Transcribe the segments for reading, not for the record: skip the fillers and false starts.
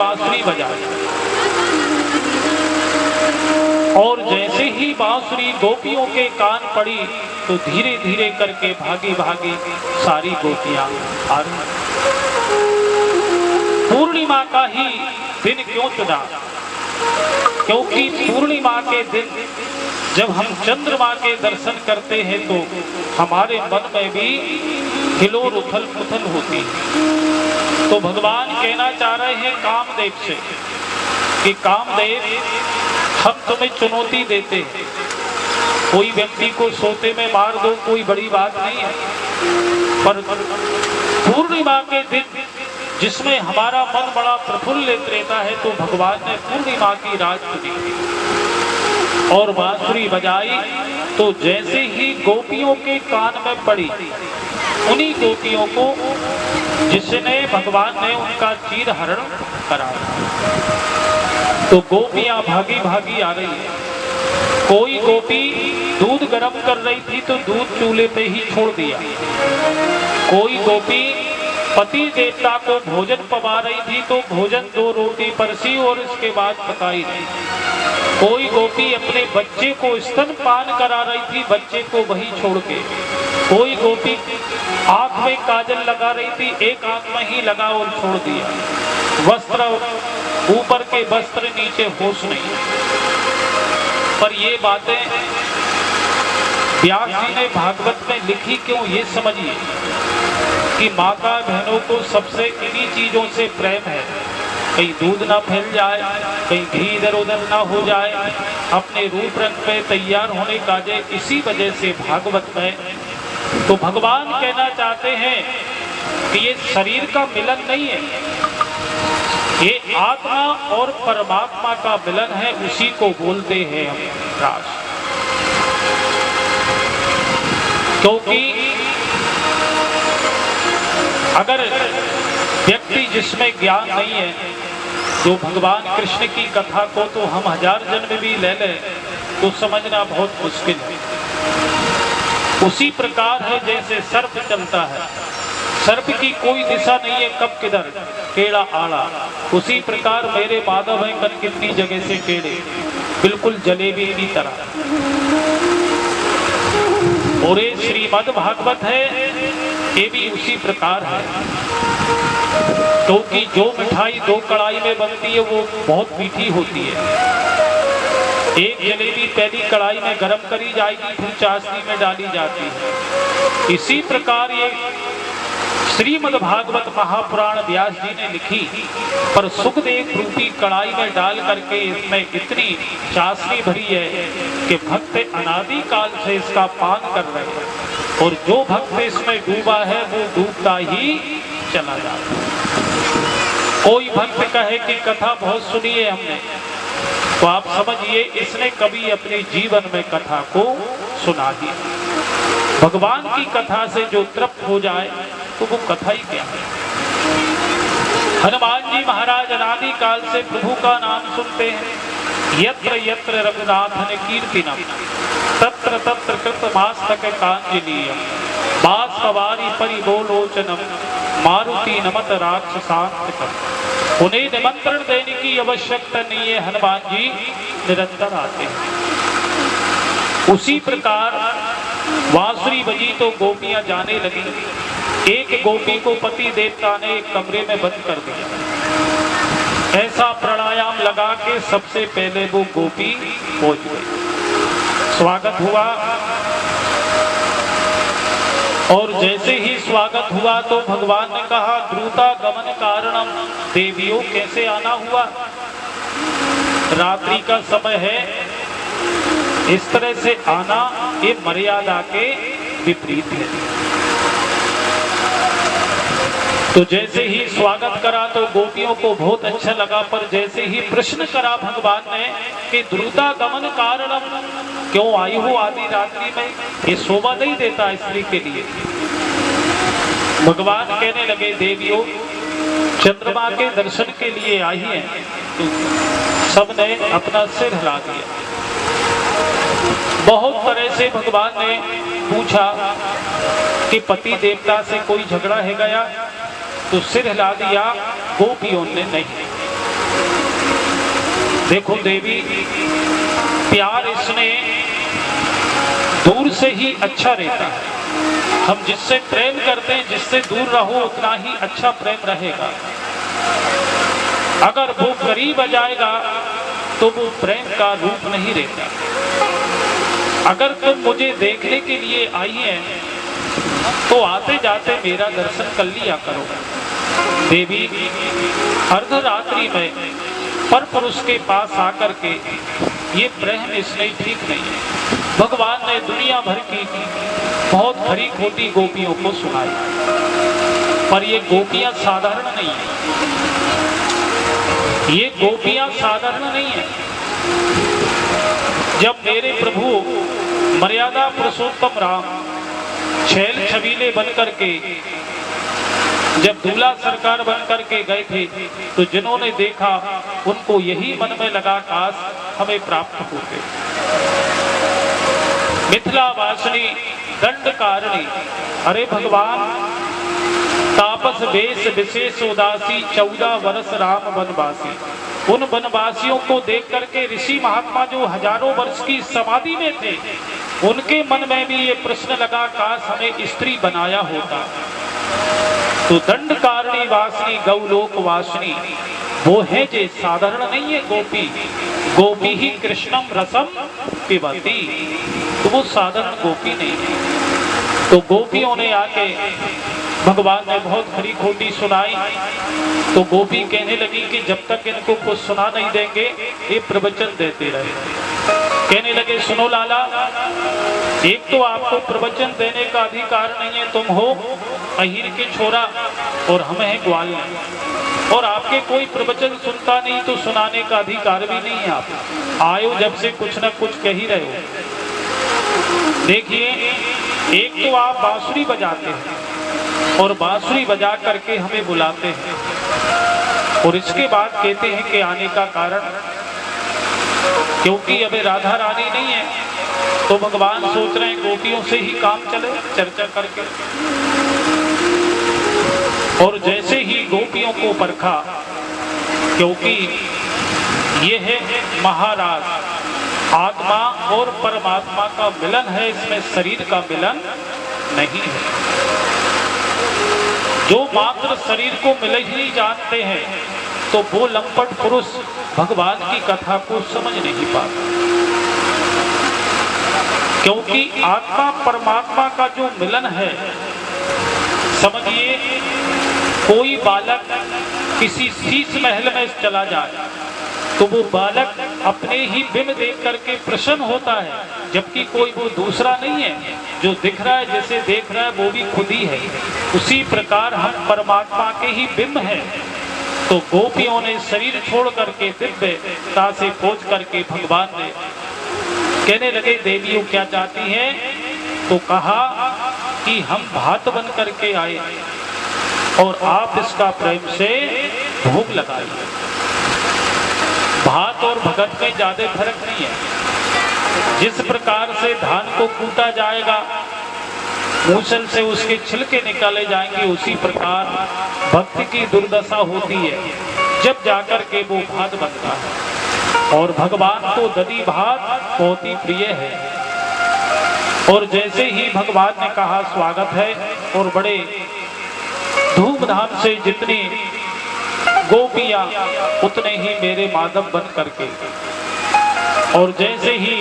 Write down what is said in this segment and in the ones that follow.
बांसुरी बजाई और जैसे ही बांसुरी गोपियों के कान पड़ी तो धीरे धीरे करके भागी भागी सारी गोपियां आ रही। पूर्णिमा का ही दिन क्यों चुना? क्योंकि पूर्णिमा के दिन जब हम चंद्रमा के दर्शन करते हैं तो हमारे मन में भी हिलोर उथल पुथल होती है। तो भगवान कहना चाह रहे हैं कामदेव से कि कामदेव, हम तुम्हें चुनौती देते हैं। कोई व्यक्ति को सोते में मार दो, कोई बड़ी बात नहीं है, पर पूर्णिमा के दिन जिसमें हमारा मन बड़ा प्रफुल्लित रहता है तो भगवान ने पूर्णिमा की रात चुनी और बांसुरी बजाई। तो जैसे ही गोपियों के कान में पड़ी, उन्हीं गोपियों को जिसने भगवान ने उनका चीर हरण कराया, तो गोपियां भागी भागी आ रही है। कोई गोपी दूध गर्म कर रही थी तो दूध चूल्हे पे ही छोड़ दिया। कोई गोपी पति देवता को भोजन पवा रही थी तो भोजन 2 रोटी परसी और इसके बाद पकाई थी। कोई गोपी अपने बच्चे को स्तनपान करा रही थी, बच्चे को वही छोड़ के। कोई गोपी आंख में काजल लगा रही थी, एक आंख में ही लगा और छोड़ दिया। वस्त्र ऊपर के वस्त्र नीचे होश नहीं। पर ये बातें व्यास जी ने भागवत में लिखी क्यों, ये समझिए कि माता बहनों को सबसे इन्हीं चीजों से प्रेम है। कहीं दूध ना फैल जाए, कहीं घी इधर उधर ना हो जाए, अपने रूप रंग पे तैयार होने का जे, इसी वजह से भागवत में तो भगवान कहना चाहते हैं कि ये शरीर का मिलन नहीं है, ये आत्मा और परमात्मा का मिलन है, उसी को बोलते हैं हम रास। क्योंकि अगर व्यक्ति जिसमें ज्ञान नहीं है, जो भगवान कृष्ण की कथा को तो हम 1000 जन्म भी ले लें तो समझना बहुत मुश्किल है। उसी प्रकार है जैसे सर्प चलता है, सर्प की कोई दिशा नहीं है, कब किधर टेढ़ा आड़ा। उसी प्रकार मेरे माधव हैं कल कितनी जगह से टेढ़े, बिल्कुल जलेबी की तरह। और ये श्रीमद् भागवत है, ये भी उसी प्रकार है। क्योंकि जो मिठाई 2 कढ़ाई में बनती है वो बहुत मीठी होती है। एक जलेबी पहली कढ़ाई में गरम करी जाएगी, फिर चाशनी में डाली जाती है। इसी प्रकार ये श्रीमद् भागवत महापुराण व्यास जी ने लिखी, पर सुखदेव रूपी कढ़ाई में डाल करके इसमें इतनी चाशनी भरी है कि भक्त अनादि काल से इसका पान कर रहे हैं और जो भक्त इसमें डूबा है वो डूबता ही चला जाता है। कोई भक्त कहे कि कथा बहुत सुनी है हमने, तो आप समझिए इसने कभी अपने जीवन में कथा को सुना ही। भगवान की कथा से जो तृप्त हो जाए तो वो कथा ही क्या है। हनुमान जी महाराज अनादि काल से प्रभु का नाम सुनते हैं। यत्र यत्र रघुनाथन कीर्तिनम तत्र तत्र कृतमास्तक कांजलियम बाष्पवारि परिबोलोचनम मारुति नमत राक्षसांतकम। उन्हें निमंत्रण देने की आवश्यकता नहीं है, हनुमान जी निरंतर आते हैं। उसी प्रकार बांसुरी बजी तो गोपियां जाने लगी। एक गोपी को पति देवता ने एक कमरे में बंद कर दिया। ऐसा प्राणायाम लगा के सबसे पहले वो गोपी पहुंच गई। स्वागत हुआ और जैसे ही स्वागत हुआ तो भगवान ने कहा, द्रुता गमन कारणम देवियों, कैसे आना हुआ? रात्रि का समय है, इस तरह से आना ये मर्यादा के विपरीत है। तो जैसे ही स्वागत करा तो गोपियों को बहुत अच्छा लगा, पर जैसे ही प्रश्न करा भगवान ने कि द्रुता गमन कारणम, क्यों आई हो आधी रात्रि में? ये शोभा नहीं देता स्त्री के लिए। भगवान कहने लगे, देवियों चंद्रमा के दर्शन के लिए आई हैं। तो सबने अपना सिर हिला दिया। बहुत तरह से भगवान ने पूछा कि पति देवता से कोई झगड़ा है गया? तो सिर हिला दिया गोपियों ने नहीं। देखो देवी, प्यार इसमें दूर से ही अच्छा रहता है। हम जिससे प्रेम करते हैं, जिससे दूर रहो उतना ही अच्छा प्रेम रहेगा। अगर वो करीब आ जाएगा तो वो प्रेम का रूप नहीं रहता। अगर तुम मुझे देखने के लिए आई हैं तो आते जाते मेरा दर्शन कर लिया करो। देवी, अर्धरात्रि में पर पुरुष के पास आकर के ये प्रेम इसमें ठीक नहीं है। भगवान ने दुनिया भर की बहुत खरी खोटी गोपियों को सुनाई, पर ये गोपियां साधारण नहीं है। ये गोपियां साधारण नहीं है। जब मेरे प्रभु मर्यादा पुरुषोत्तम राम छैल छबीले बन करके, जब दूल्हा सरकार बन करके गए थे, तो जिन्होंने देखा उनको यही मन में लगा काश हमें प्राप्त होते। मिथिला वासिनी दंडकारणी, अरे भगवान, तापस वेश विशेष उदासी 14 वर्ष राम वनवासी। उन वनवासियों को देख करके ऋषि महात्मा जो हजारों वर्ष की समाधि में थे, उनके मन में भी ये प्रश्न लगा काश हमें स्त्री बनाया होता। तो दंडकारणी वासिनी गौलोक वासिनी वो है जो साधारण नहीं है गोपी। गोपी ही कृष्णम रसम पिबती, तो वो साधारण गोपी नहीं है। तो गोपियों ने आके, भगवान ने बहुत खरी खोटी सुनाई, तो गोपी कहने लगी कि जब तक इनको कुछ सुना नहीं देंगे ये प्रवचन देते रहे। कहने लगे सुनो लाला, एक तो आपको प्रवचन देने का अधिकार नहीं है, तुम हो अहीर के छोरा और हम हैं ग्वाल, और आपके कोई प्रवचन सुनता नहीं तो सुनाने का अधिकार भी नहीं है। आप आयो जब से कुछ न कुछ कह ही रहे हो। देखिए, एक तो आप बांसुरी बजाते हैं और बांसुरी बजा करके हमें बुलाते हैं, और इसके बाद कहते हैं कि आने का कारण, क्योंकि अबे राधा रानी नहीं है तो भगवान सोच रहे हैं गोपियों से ही काम चले, चर्चा करके। और जैसे ही गोपियों को परखा, क्योंकि ये है महाराज, आत्मा और परमात्मा का मिलन है, इसमें शरीर का मिलन नहीं है। जो मात्र शरीर को मिल ही जानते हैं तो वो लंपट पुरुष भगवान की कथा को समझ नहीं पाते, क्योंकि आत्मा परमात्मा का जो मिलन है, समझिए कोई बालक किसी शीश महल में चला जाए तो वो बालक अपने ही बिंब देख करके प्रसन्न होता है, जबकि कोई वो दूसरा नहीं है। जो दिख रहा है, जैसे देख रहा है, वो भी खुद ही है। उसी प्रकार हम परमात्मा के ही बिंब हैं। तो गोपियों ने शरीर छोड़ करके दिव्यता से खोज करके भगवान ने कहने लगे देवियों क्या चाहती हैं? तो कहा कि हम भात बन करके आए और आप इसका प्रेम से भोग लगाइए। भात और भगत में ज्यादा फर्क नहीं है। जिस प्रकार से धान को कूटा जाएगा, मूसल से उसके छिलके निकाले जाएंगे, उसी प्रकार भक्ति की दुर्दशा होती है जब जाकर के वो भात बनता है। और भगवान को दधी भात बहुत ही प्रिय है। और जैसे ही भगवान ने कहा स्वागत है, और बड़े धूमधाम से जितनी गोपियां उतने ही मेरे माधव बन करके, और जैसे ही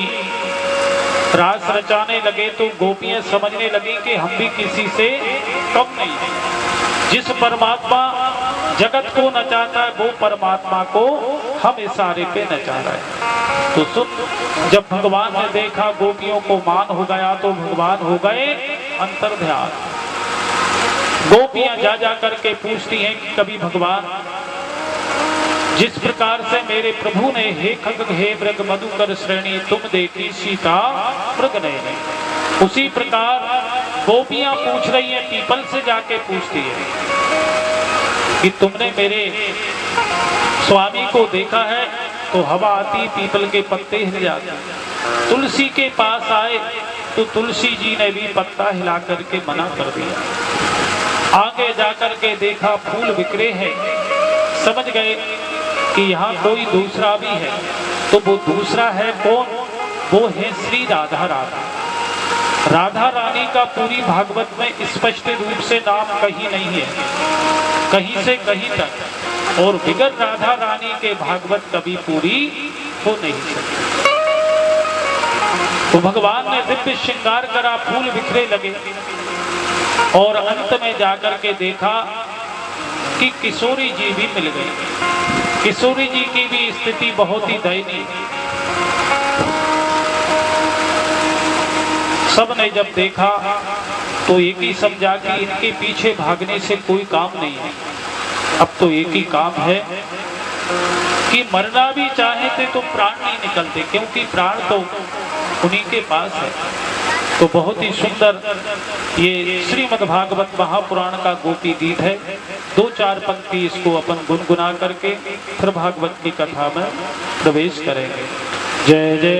रास रचाने लगे तो गोपियां समझने लगी कि हम भी किसी से कम नहीं है। जिस परमात्मा जगत को नचाता है वो परमात्मा को हम इशारे पे नचा रहे हैं। तो सुन, जब भगवान ने देखा गोपियों को मान हो गया तो भगवान हो गए अंतर्ध्यान। गोपियां जा जा करके पूछती हैं कि कभी भगवान जिस प्रकार से मेरे प्रभु ने हे खग हे मृग मधुकर श्रेणी तुम देखी सीता मृग ने, उसी प्रकार गोपियां पूछ रही हैं, पीपल से जाके पूछती है कि तुमने मेरे स्वामी को देखा है? तो हवा आती, पीपल के पत्ते हिल जाते। तुलसी के पास आए तो तुलसी जी ने भी पत्ता हिला करके मना कर दिया। आगे जाकर के देखा फूल बिखरे हैं, समझ गए कि यहाँ कोई दूसरा भी है, तो वो दूसरा है कौन? वो है श्री राधा रानी। राधा रानी का पूरी भागवत में स्पष्ट रूप से नाम कहीं नहीं है, कहीं से कहीं तक, और बिगर राधा रानी के भागवत कभी पूरी हो नहीं सकती। तो भगवान ने दिव्य श्रृंगार करा, फूल बिखरे लगे, और अंत में जाकर के देखा कि किशोरी जी भी मिल गई। किशोरी जी की भी स्थिति बहुत ही दयनीय। सब ने जब देखा तो एक ही समझा कि इनके पीछे भागने से कोई काम नहीं है, अब तो एक ही काम है कि मरना भी चाहे थे तो प्राण नहीं निकलते, क्योंकि प्राण तो उन्हीं के पास है। तो बहुत ही सुंदर ये श्रीमद् भागवत महापुराण का गोपी गीत है। 2-4 पंक्ति इसको अपन गुनगुना करके फिर भागवत की कथा में प्रवेश करेंगे। जय जय